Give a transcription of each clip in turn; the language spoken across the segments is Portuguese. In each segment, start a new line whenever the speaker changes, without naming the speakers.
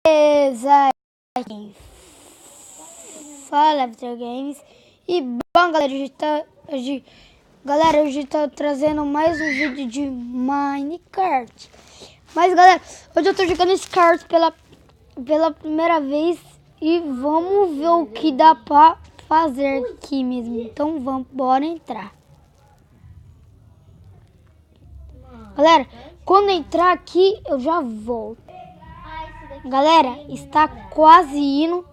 Beleza, fala videogames. E bom, galera, hoje tá trazendo mais um vídeo de Minecraft. Mas galera, hoje eu tô jogando esse kart pela primeira vez e vamos ver o que dá pra fazer aqui mesmo. Então vamos, bora entrar. Galera, quando entrar aqui eu já volto. Galera, está quase indo.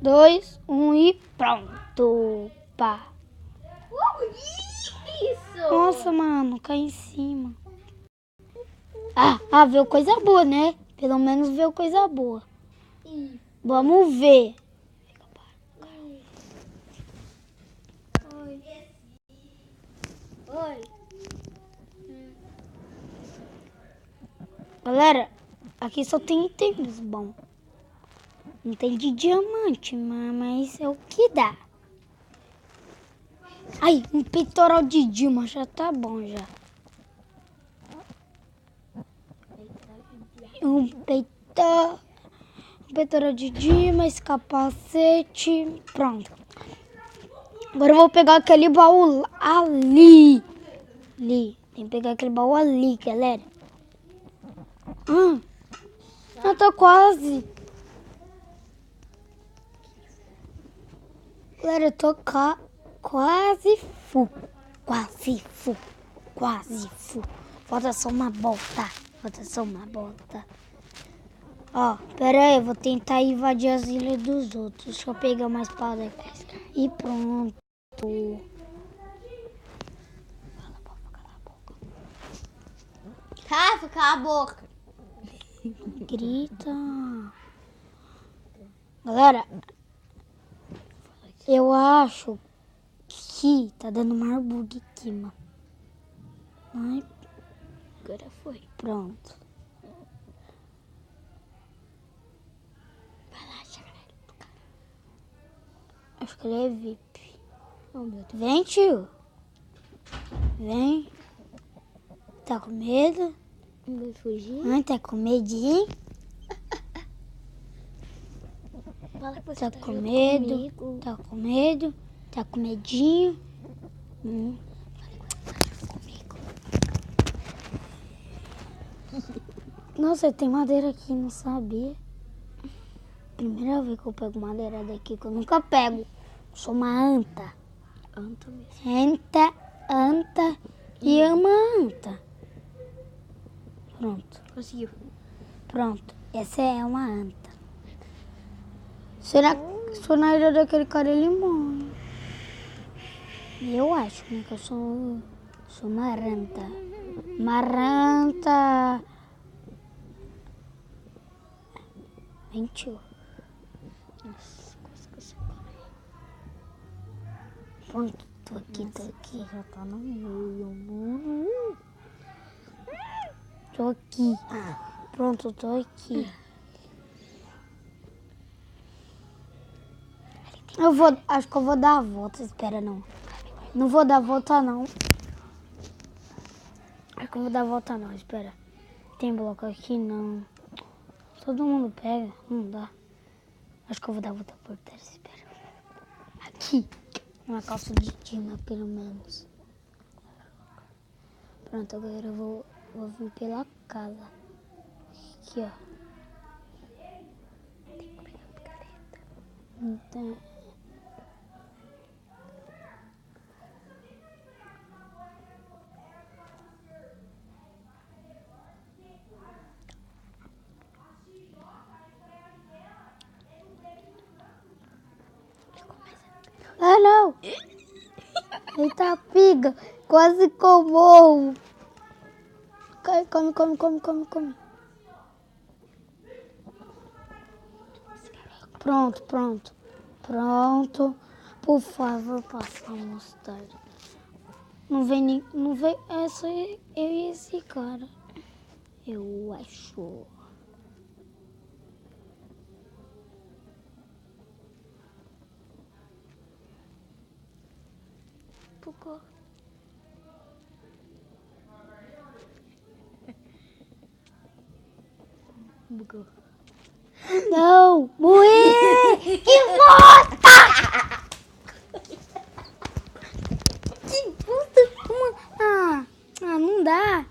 2, 1 e pronto. Pá.
Isso!
Nossa, mano, cai em cima. Veio coisa boa, né? Pelo menos veio coisa boa. Vamos ver.
Oi.
Galera, aqui só tem itens bom. Não tem de diamante, mas é o que dá. Ai, um peitoral de Dilma já tá bom já. Um peitoral de Dilma, esse capacete, pronto. Agora eu vou pegar aquele baú ali. Tem que pegar aquele baú ali, galera. Eu tô quase. Galera, eu tô quase full. Quase full. Falta só uma volta. Ó, pera aí, eu vou tentar invadir as ilhas dos outros. Deixa eu pegar mais para e pronto. Cala a boca.
Rafa, cala a boca.
Grita. Galera, eu acho que tá dando mais bug aqui, mano. Ai, agora foi. Pronto. Vai lá, chega nele. Acho que ele é VIP. Oh, meu Deus. Vem, tio. Vem. Tá com medo?
Vai fugir?
Ai, tá com medinho?
Fala que você
Tá
tá
com
junto
medo?
comigo.
Tá com medo? Tá com medinho? Nossa, tem madeira aqui, não sabia. Primeira vez que eu pego madeira daqui, que eu nunca pego. Sou uma anta.
Anta mesmo.
Anta e uma anta. Pronto.
Conseguiu.
Pronto. Essa é uma anta. Será que sou na ilha daquele cara ele morre? Eu acho, né, que eu sou uma anta. Maranta. Mentiu. Nossa, quase que eu separei. Pronto, tô aqui.
Já tá no meio, mano.
Tô aqui. Pronto, tô aqui. Acho que eu vou dar a volta, espera não. Não vou dar a volta não. Acho que eu vou dar a volta não, espera. Tem bloco aqui não. Todo mundo pega, não dá. Acho que eu vou dar a volta por trás, espera. Aqui, uma calça de time, pelo menos. Pronto, agora eu vou vir pela casa. Aqui, ó. Tem que pegar a picareta. Então... não! Eita, piga! Quase que eu morro! Come. Pronto. Por favor, passa a mostarda. Não vem. É só eu e esse cara. Eu acho.
Bugou. Bugou.
Não, morri! Que bosta! Que bosta! Não dá.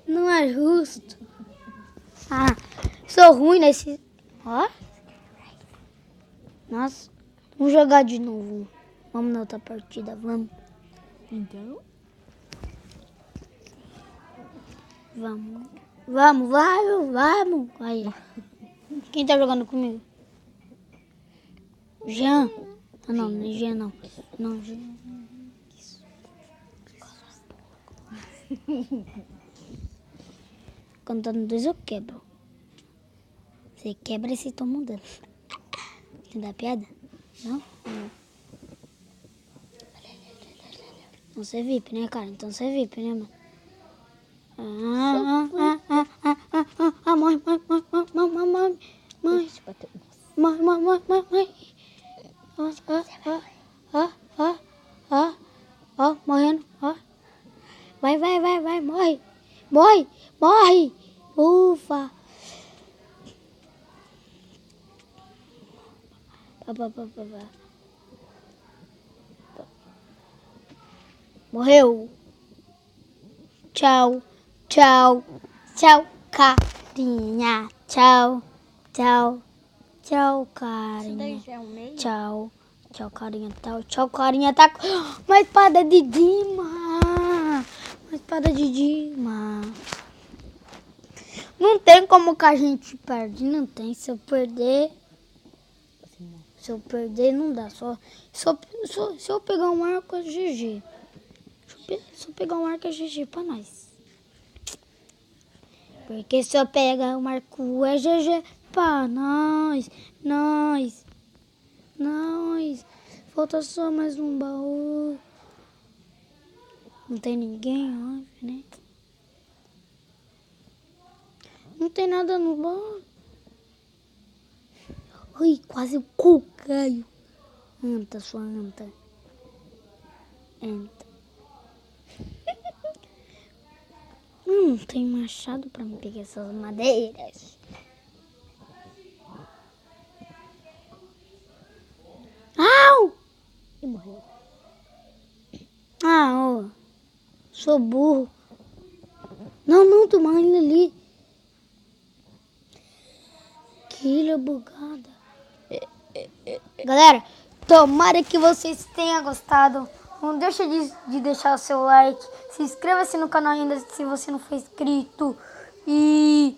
Não é justo. Sou ruim nesse... Ó. Nossa, vamos jogar de novo. Vamos na outra partida, vamos.
Então?
Vamos. Aí. Quem tá jogando comigo? Jean? Não é Jean não. Não, Jean. Contando 2 eu quebro. Você quebra e você toma um dano. Entendeu a piada? Não? Então você é VIP, né, cara? Então você é VIP, né, mano? Mãe. Morrendo, ó. Vai, morre. Ufa. Morreu. Tchau, carinha. Tchau, carinha.
Isso daí já é um meio?
Tchau, carinha. Tá com uma espada de Dima. Não tem como que a gente perde, não tem. Se eu perder, não dá. Se eu pegar um arco, é GG. Se eu pegar um arco, é GG pra nós. Porque se eu pegar um arco, é GG pra nós. Falta só mais um baú. Não tem ninguém, óbvio, né? Não tem nada no baú. Ai, quase o cu caiu. Anta, sua anta. Não tem machado pra me pegar essas madeiras. Au!
E morreu.
Ó. Sou burro. Não, tô morrendo ali. Que ilha bugada. Galera, tomara que vocês tenham gostado. Não deixa de deixar o seu like. Se inscreva-se no canal ainda se você não for inscrito. E...